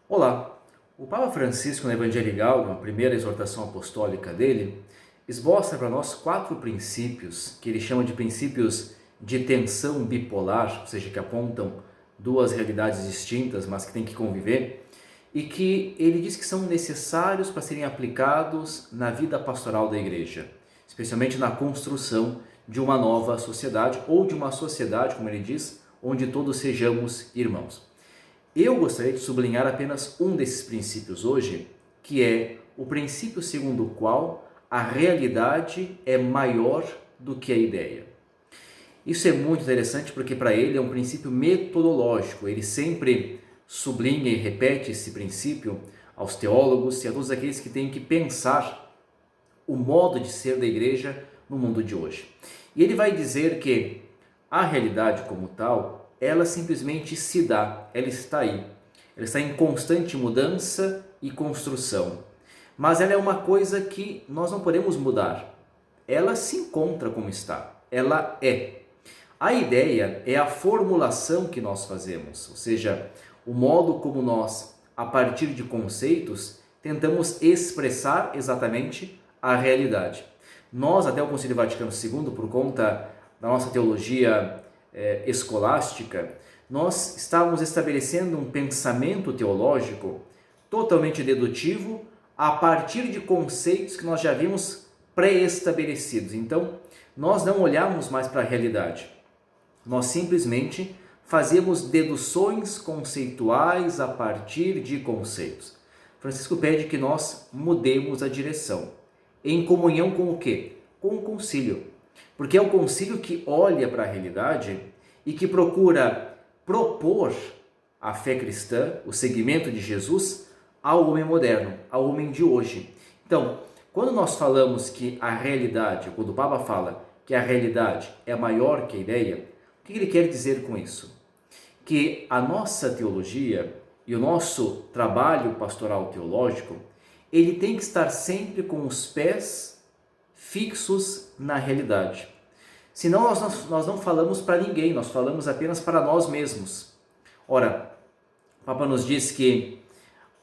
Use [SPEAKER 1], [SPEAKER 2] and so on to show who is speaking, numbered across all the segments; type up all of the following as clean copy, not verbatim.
[SPEAKER 1] Olá! O Papa Francisco, no Evangelii Gaudium, a primeira exortação apostólica dele, esboça para nós 4 princípios, que ele chama de princípios de tensão bipolar, ou seja, que apontam duas realidades distintas, mas que têm que conviver, e que ele diz que são necessários para serem aplicados na vida pastoral da Igreja, especialmente na construção de uma nova sociedade, ou de uma sociedade, como ele diz, onde todos sejamos irmãos. Eu gostaria de sublinhar apenas um desses princípios hoje, que é o princípio segundo o qual a realidade é maior do que a ideia. Isso é muito interessante porque para ele é um princípio metodológico, ele sempre sublinha e repete esse princípio aos teólogos e a todos aqueles que têm que pensar o modo de ser da igreja no mundo de hoje. E ele vai dizer que a realidade como tal, ela simplesmente se dá, ela está aí. Ela está em constante mudança e construção. Mas ela é uma coisa que nós não podemos mudar. Ela se encontra como está, ela é. A ideia é a formulação que nós fazemos, ou seja, o modo como nós, a partir de conceitos, tentamos expressar exatamente a realidade. Nós, até o Concílio Vaticano II, por conta da nossa teologia escolástica, nós estávamos estabelecendo um pensamento teológico totalmente dedutivo a partir de conceitos que nós já vimos pré-estabelecidos. Então, nós não olhamos mais para a realidade. Nós simplesmente fazemos deduções conceituais a partir de conceitos. Francisco pede que nós mudemos a direção. Em comunhão com o quê? Com o concílio. Porque é o concílio que olha para a realidade e que procura propor a fé cristã, o seguimento de Jesus, ao homem moderno, ao homem de hoje. Então, quando nós falamos que a realidade, quando o Papa fala que a realidade é maior que a ideia, o que ele quer dizer com isso? Que a nossa teologia e o nosso trabalho pastoral teológico, ele tem que estar sempre com os pés fixos na realidade. Senão nós não falamos para ninguém, nós falamos apenas para nós mesmos. Ora, o Papa nos diz que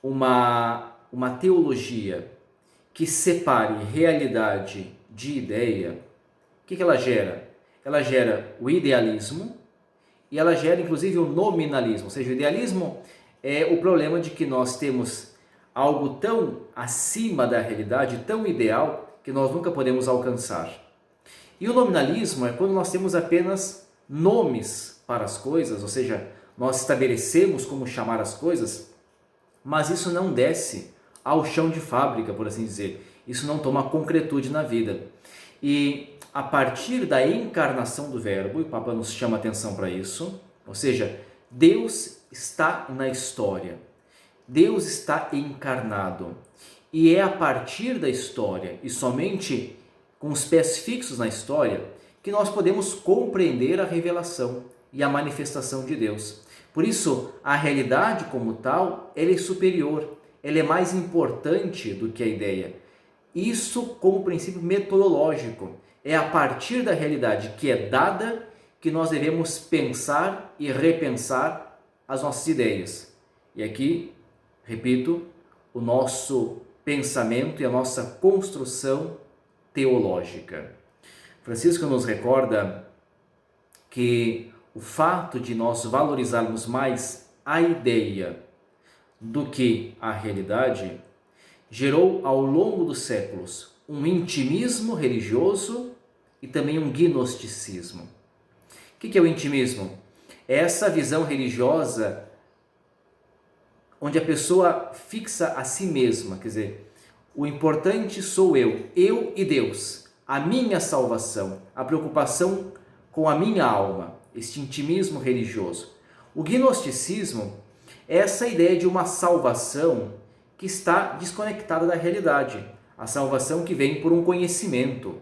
[SPEAKER 1] uma teologia que separe realidade de ideia, o que ela gera? Ela gera o idealismo e ela gera inclusive o nominalismo, ou seja, o idealismo é o problema de que nós temos algo tão acima da realidade, tão ideal, que nós nunca podemos alcançar. E o nominalismo é quando nós temos apenas nomes para as coisas, ou seja, nós estabelecemos como chamar as coisas, mas isso não desce ao chão de fábrica, por assim dizer. Isso não toma concretude na vida. E a partir da encarnação do Verbo, e o Papa nos chama a atenção para isso, ou seja, Deus está na história, Deus está encarnado. E é a partir da história, e somente com os pés fixos na história, que nós podemos compreender a revelação e a manifestação de Deus. Por isso, a realidade como tal, ela é superior, ela é mais importante do que a ideia. Isso como princípio metodológico. É a partir da realidade que é dada que nós devemos pensar e repensar as nossas ideias. E aqui, repito, o nosso pensamento e a nossa construção teológica. Francisco nos recorda que o fato de nós valorizarmos mais a ideia do que a realidade gerou ao longo dos séculos um intimismo religioso e também um gnosticismo. O que é o intimismo? É essa visão religiosa onde a pessoa fixa a si mesma, quer dizer, o importante sou eu e Deus, a minha salvação, a preocupação com a minha alma, este intimismo religioso. O gnosticismo é essa ideia de uma salvação que está desconectada da realidade, a salvação que vem por um conhecimento,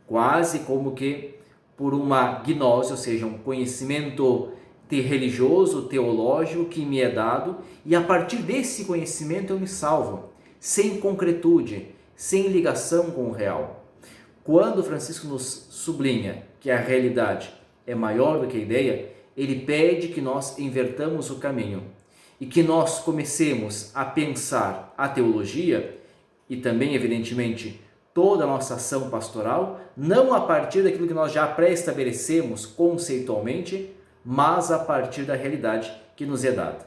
[SPEAKER 1] quase como que por uma gnose, ou seja, um conhecimento religioso, teológico que me é dado, e a partir desse conhecimento eu me salvo, sem concretude, sem ligação com o real. Quando Francisco nos sublinha que a realidade é maior do que a ideia, ele pede que nós invertamos o caminho e que nós comecemos a pensar a teologia e também, evidentemente, toda a nossa ação pastoral, não a partir daquilo que nós já pré-estabelecemos conceitualmente, mas a partir da realidade que nos é dada.